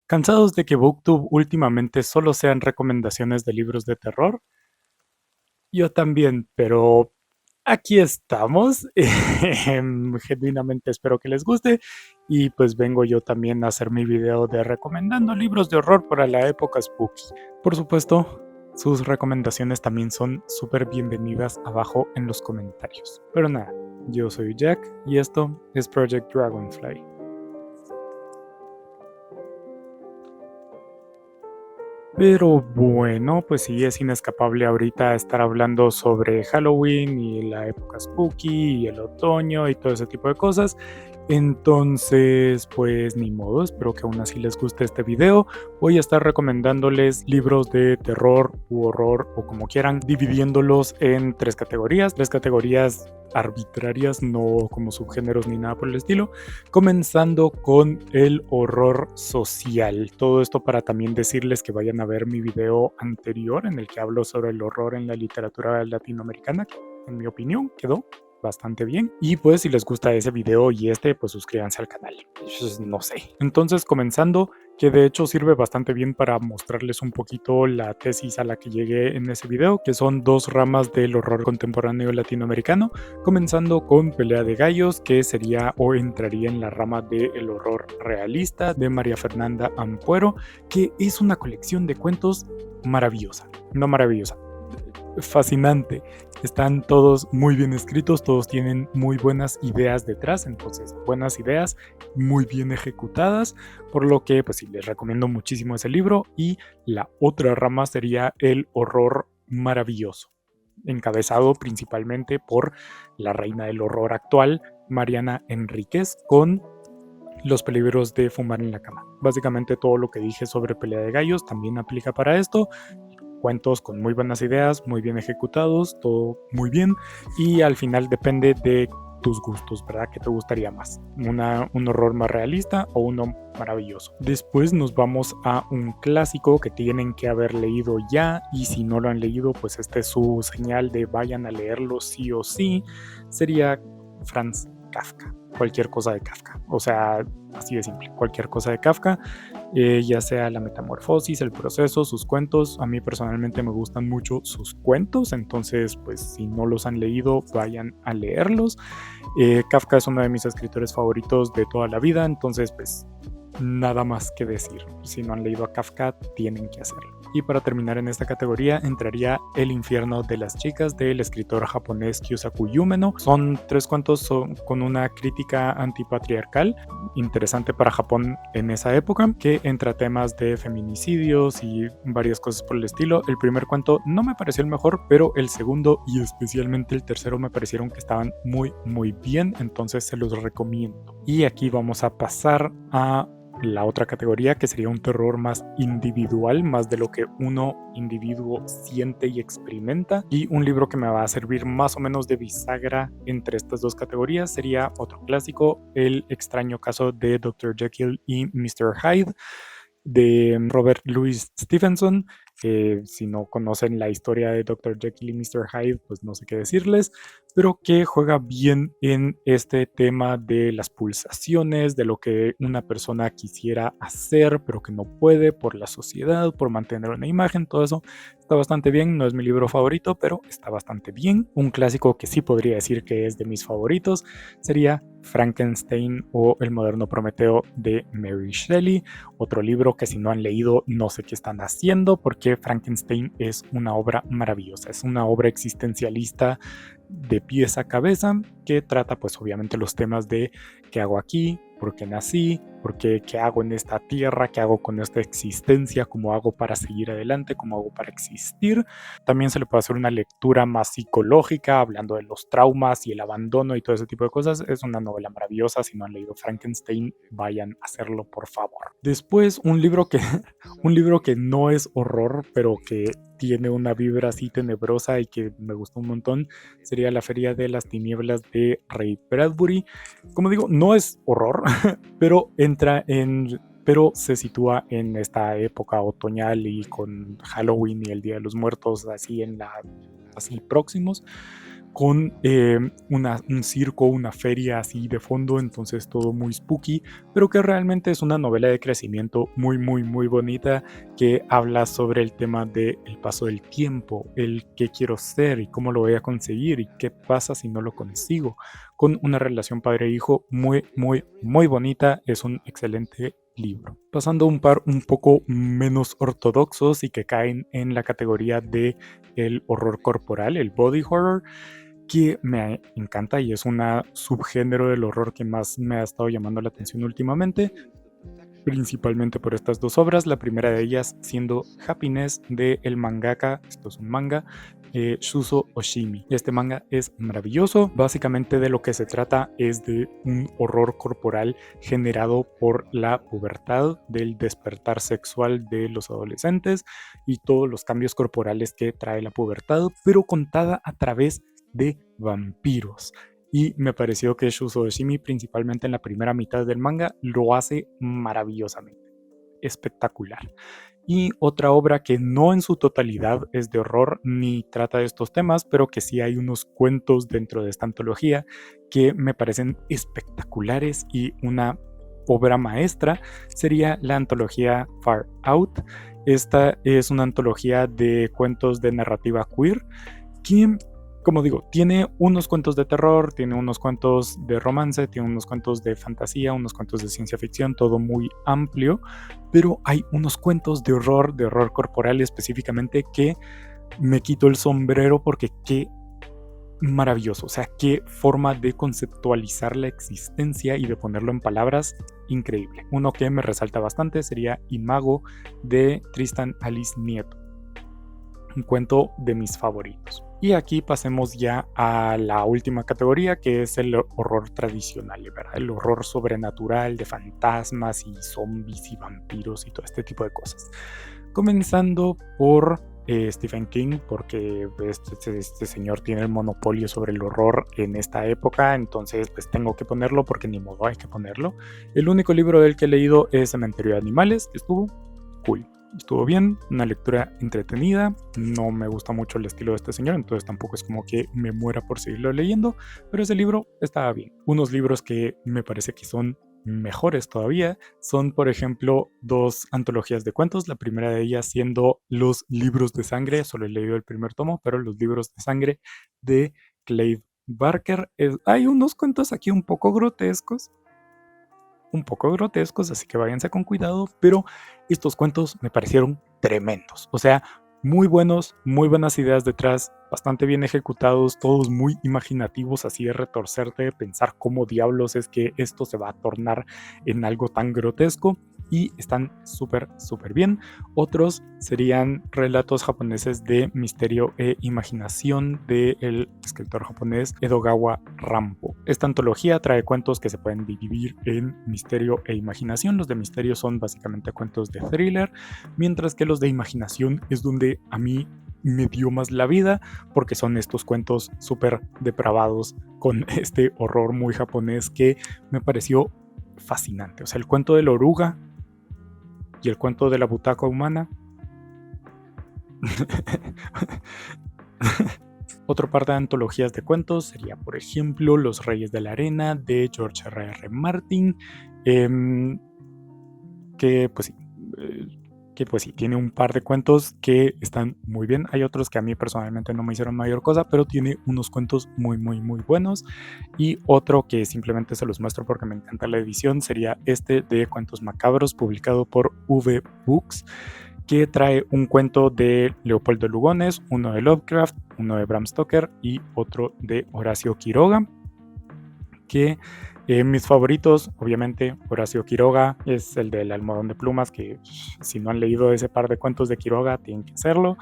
¿Cansados de que BookTube últimamente solo sean recomendaciones de libros de terror? Yo también, pero aquí estamos. Genuinamente espero que les guste y pues vengo yo también a hacer mi video de recomendando libros de horror para la época spooky. Por supuesto, sus recomendaciones también son súper bienvenidas abajo en los comentarios. Pero nada, yo soy Jack y esto es Project Dragonfly. Pero bueno, pues sí, es inescapable ahorita estar hablando sobre Halloween y la época spooky y el otoño y todo ese tipo de cosas. Entonces, pues ni modo, espero que aún así les guste este video. Voy a estar recomendándoles libros de terror u horror o como quieran, dividiéndolos en tres categorías arbitrarias, no como subgéneros ni nada por el estilo, comenzando con el horror social. Todo esto para también decirles que vayan a ver mi video anterior en el que hablo sobre el horror en la literatura latinoamericana, que en mi opinión quedó bastante bien. Y pues si les gusta ese video y pues suscríbanse al canal. Pues, no sé. Entonces, comenzando, que de hecho sirve bastante bien para mostrarles un poquito la tesis a la que llegué en ese video, que son dos ramas del horror contemporáneo latinoamericano, comenzando con Pelea de Gallos, que sería o entraría en la rama del horror realista de María Fernanda Ampuero, que es una colección de cuentos maravillosa, no maravillosa, fascinante. Están todos muy bien escritos, todos tienen muy buenas ideas detrás, entonces buenas ideas muy bien ejecutadas, por lo que pues sí, les recomiendo muchísimo ese libro. Y la otra rama sería el horror maravilloso, encabezado principalmente por la reina del horror actual, Mariana Enríquez, con Los peligros de fumar en la cama. Básicamente todo lo que dije sobre Pelea de Gallos también aplica para esto. Cuentos con muy buenas ideas, muy bien ejecutados, todo muy bien, y al final depende de tus gustos, ¿verdad? ¿Qué te gustaría más? ¿Un horror más realista o uno maravilloso? Después nos vamos a un clásico que tienen que haber leído ya, y si no lo han leído, pues esta es su señal de vayan a leerlo sí o sí. Sería Franz Kafka, cualquier cosa de Kafka, o sea, así de simple, cualquier cosa de Kafka. Ya sea la metamorfosis, el proceso, sus cuentos. A mí personalmente me gustan mucho sus cuentos, entonces pues si no los han leído, vayan a leerlos. Kafka es uno de mis escritores favoritos de toda la vida, entonces pues nada más que decir. Si no han leído a Kafka, tienen que hacerlo. Y para terminar en esta categoría entraría El infierno de las chicas del escritor japonés Kyosaku Yumeno. Son tres cuentos con una crítica antipatriarcal interesante para Japón en esa época, que entra temas de feminicidios y varias cosas por el estilo. El primer cuento no me pareció el mejor, pero el segundo y especialmente el tercero me parecieron que estaban muy bien, entonces se los recomiendo. Y aquí vamos a pasar a la otra categoría, que sería un terror más individual, más de lo que uno individuo siente y experimenta. Y un libro que me va a servir más o menos de bisagra entre estas dos categorías sería otro clásico, El extraño caso de Dr. Jekyll y Mr. Hyde, de Robert Louis Stevenson. Si no conocen la historia de Dr. Jekyll y Mr. Hyde, pues no sé qué decirles, pero que juega bien en este tema de las pulsaciones, de lo que una persona quisiera hacer, pero que no puede por la sociedad, por mantener una imagen, todo eso está bastante bien. No es mi libro favorito, pero está bastante bien. Un clásico que sí podría decir que es de mis favoritos sería Frankenstein o El moderno Prometeo de Mary Shelley. Otro libro que si no han leído no sé qué están haciendo, porque Frankenstein es una obra maravillosa, es una obra existencialista de pies a cabeza, que trata pues obviamente los temas de qué hago aquí, por qué nací, qué hago en esta tierra, qué hago con esta existencia, cómo hago para seguir adelante, cómo hago para existir. También se le puede hacer una lectura más psicológica, hablando de los traumas y el abandono y todo ese tipo de cosas. Es una novela maravillosa. Si no han leído Frankenstein, vayan a hacerlo, por favor. Después, un libro que no es horror, pero que tiene una vibra así tenebrosa y que me gustó un montón, sería La Feria de las Tinieblas de Ray Bradbury. Como digo, no es horror, pero pero se sitúa en esta época otoñal y con Halloween y el Día de los Muertos así próximos, con un circo, una feria así de fondo, entonces todo muy spooky, pero que realmente es una novela de crecimiento muy, muy, muy bonita que habla sobre el tema del paso del tiempo, el qué quiero ser y cómo lo voy a conseguir y qué pasa si no lo consigo, con una relación padre-hijo muy, muy, muy bonita. Es un excelente libro. Pasando a un par un poco menos ortodoxos y que caen en la categoría de el horror corporal, el body horror, que me encanta y es una subgénero del horror que más me ha estado llamando la atención últimamente, principalmente por estas dos obras, la primera de ellas siendo Happiness de el mangaka, esto es un manga, Shuzo Oshimi. Este manga es maravilloso, básicamente de lo que se trata es de un horror corporal generado por la pubertad, del despertar sexual de los adolescentes y todos los cambios corporales que trae la pubertad, pero contada a través de vampiros. Y me pareció que Shuzo Oshimi, principalmente en la primera mitad del manga, lo hace maravillosamente. Espectacular. Y otra obra que no en su totalidad es de horror ni trata de estos temas, pero que sí hay unos cuentos dentro de esta antología que me parecen espectaculares y una obra maestra, sería la antología Far Out. Esta es una antología de cuentos de narrativa queer que, como digo, tiene unos cuentos de terror, tiene unos cuentos de romance, tiene unos cuentos de fantasía, unos cuentos de ciencia ficción, todo muy amplio, pero hay unos cuentos de horror corporal específicamente, que me quito el sombrero porque qué maravilloso, o sea, qué forma de conceptualizar la existencia y de ponerlo en palabras, increíble. Uno que me resalta bastante sería Imago de Tristan Alice Nieto, un cuento de mis favoritos. Y aquí pasemos ya a la última categoría, que es el horror tradicional, ¿verdad? El horror sobrenatural de fantasmas y zombies y vampiros y todo este tipo de cosas. Comenzando por Stephen King, porque este señor tiene el monopolio sobre el horror en esta época, entonces pues tengo que ponerlo porque ni modo, hay que ponerlo. El único libro del que he leído es Cementerio de Animales, que estuvo cool. Estuvo bien, una lectura entretenida, no me gusta mucho el estilo de este señor, entonces tampoco es como que me muera por seguirlo leyendo, pero ese libro estaba bien. Unos libros que me parece que son mejores todavía son, por ejemplo, dos antologías de cuentos, la primera de ellas siendo Los Libros de Sangre, solo he leído el primer tomo, pero Los Libros de Sangre de Clive Barker. Hay unos cuentos aquí un poco grotescos, así que váyanse con cuidado, pero estos cuentos me parecieron tremendos. O sea, muy buenos, muy buenas ideas detrás, bastante bien ejecutados, todos muy imaginativos, así de retorcerte, de pensar cómo diablos es que esto se va a tornar en algo tan grotesco, y están súper, súper bien. Otros serían relatos japoneses de misterio e imaginación del escritor japonés Edogawa Rampo. Esta antología trae cuentos que se pueden dividir en misterio e imaginación. Los de misterio son básicamente cuentos de thriller, mientras que los de imaginación es donde a mí me dio más la vida, porque son estos cuentos súper depravados con este horror muy japonés que me pareció fascinante. O sea, el cuento de la oruga y el cuento de la butaca humana. Otro par de antologías de cuentos sería, por ejemplo, Los Reyes de la Arena de George R.R. Martin, que pues sí, tiene un par de cuentos que están muy bien. Hay otros que a mí personalmente no me hicieron mayor cosa, pero tiene unos cuentos muy, muy, muy buenos. Y otro que simplemente se los muestro porque me encanta la edición sería este de Cuentos Macabros, publicado por V Books, que trae un cuento de Leopoldo Lugones, uno de Lovecraft, uno de Bram Stoker y otro de Horacio Quiroga, que mis favoritos, obviamente, Horacio Quiroga es el del Almohadón de Plumas, que si no han leído ese par de cuentos de Quiroga, tienen que hacerlo.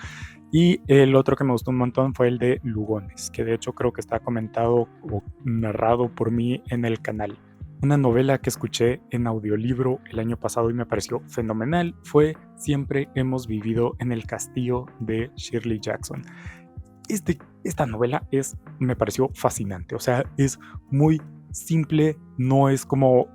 Y el otro que me gustó un montón fue el de Lugones, que de hecho creo que está comentado o narrado por mí en el canal. Una novela que escuché en audiolibro el año pasado y me pareció fenomenal fue Siempre hemos vivido en el castillo de Shirley Jackson. Esta novela me pareció fascinante, o sea, es muy simple, no es como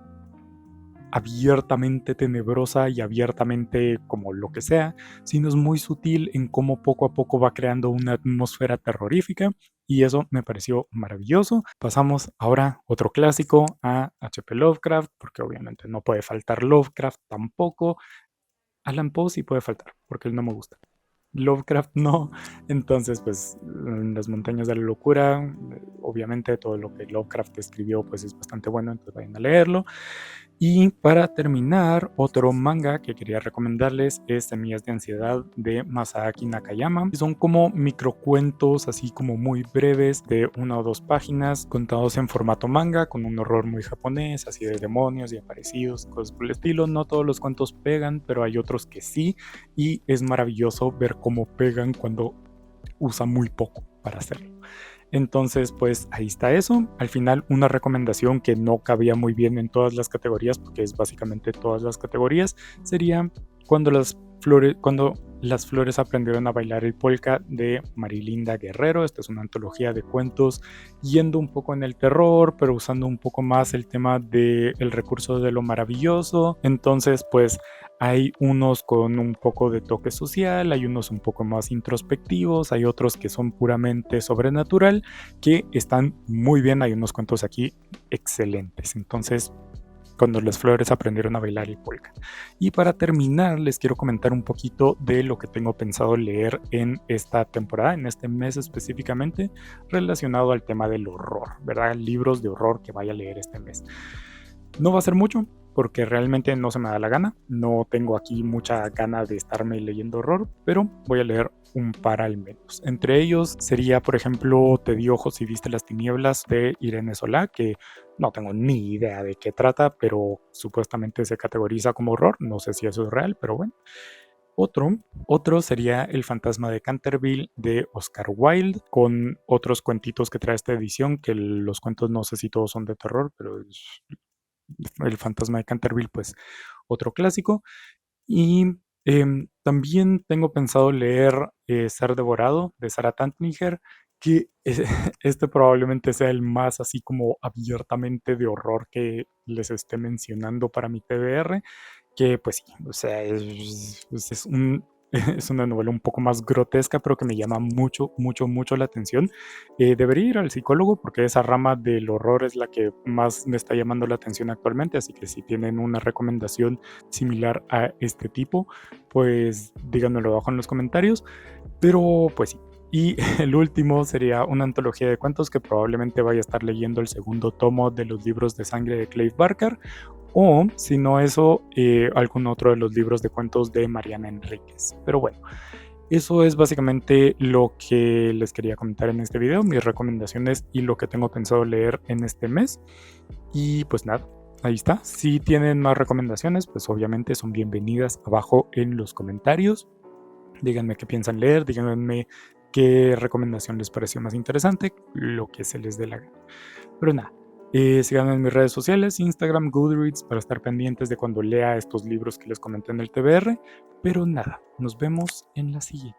abiertamente tenebrosa y abiertamente como lo que sea, sino es muy sutil en cómo poco a poco va creando una atmósfera terrorífica y eso me pareció maravilloso. Pasamos ahora a otro clásico, a H.P. Lovecraft, porque obviamente no puede faltar Lovecraft tampoco. Alan Poe sí puede faltar, porque él no me gusta. Lovecraft no. Entonces, pues, en Las montañas de la locura, obviamente todo lo que Lovecraft escribió, pues es bastante bueno, entonces vayan a leerlo. Y para terminar, otro manga que quería recomendarles es Semillas de Ansiedad de Masaaki Nakayama. Son como microcuentos, así como muy breves, de 1 o 2 páginas, contados en formato manga, con un horror muy japonés, así de demonios y aparecidos, cosas por el estilo. No todos los cuentos pegan, pero hay otros que sí, y es maravilloso ver cómo pegan cuando usa muy poco para hacerlo. Entonces, pues ahí está eso. Al final, una recomendación que no cabía muy bien en todas las categorías, porque es básicamente todas las categorías, sería cuando las flores aprendieron a bailar el polka de Marilinda Guerrero. Esta es una antología de cuentos yendo un poco en el terror, pero usando un poco más el tema del recurso de lo maravilloso. Entonces, pues hay unos con un poco de toque social, hay unos un poco más introspectivos, hay otros que son puramente sobrenatural, que están muy bien. Hay unos cuentos aquí excelentes. Entonces, cuando las flores aprendieron a bailar el polka. Y para terminar, les quiero comentar un poquito de lo que tengo pensado leer en esta temporada, en este mes específicamente, relacionado al tema del horror, ¿verdad? Libros de horror que vaya a leer este mes. No va a ser mucho, porque realmente no se me da la gana. No tengo aquí mucha gana de estarme leyendo horror, pero voy a leer un par al menos. Entre ellos sería, por ejemplo, Te di ojos y viste las tinieblas de Irene Solá, que no tengo ni idea de qué trata, pero supuestamente se categoriza como horror. No sé si eso es real, pero bueno. Otro sería El fantasma de Canterville de Oscar Wilde, con otros cuentitos que trae esta edición, que los cuentos no sé si todos son de terror, pero El fantasma de Canterville, pues otro clásico. Y también tengo pensado leer Ser devorado de Sarah Tantlinger, que este probablemente sea el más así como abiertamente de horror que les esté mencionando para mi TBR, que pues sí, o sea, es una novela un poco más grotesca, pero que me llama mucho, mucho, mucho la atención. Debería ir al psicólogo porque esa rama del horror es la que más me está llamando la atención actualmente, así que si tienen una recomendación similar a este tipo, pues díganmelo abajo en los comentarios. Pero pues sí. Y el último sería una antología de cuentos que probablemente vaya a estar leyendo el segundo tomo de los libros de sangre de Clive Barker, o si no eso, algún otro de los libros de cuentos de Mariana Enríquez. Pero bueno, eso es básicamente lo que les quería comentar en este video, mis recomendaciones y lo que tengo pensado leer en este mes. Y pues nada, ahí está. Si tienen más recomendaciones, pues obviamente son bienvenidas abajo en los comentarios. Díganme qué piensan leer, díganme qué recomendación les pareció más interesante, lo que se les dé la gana. Pero nada, síganme en mis redes sociales, Instagram, Goodreads, para estar pendientes de cuando lea estos libros que les comenté en el TBR. Pero nada, nos vemos en la siguiente.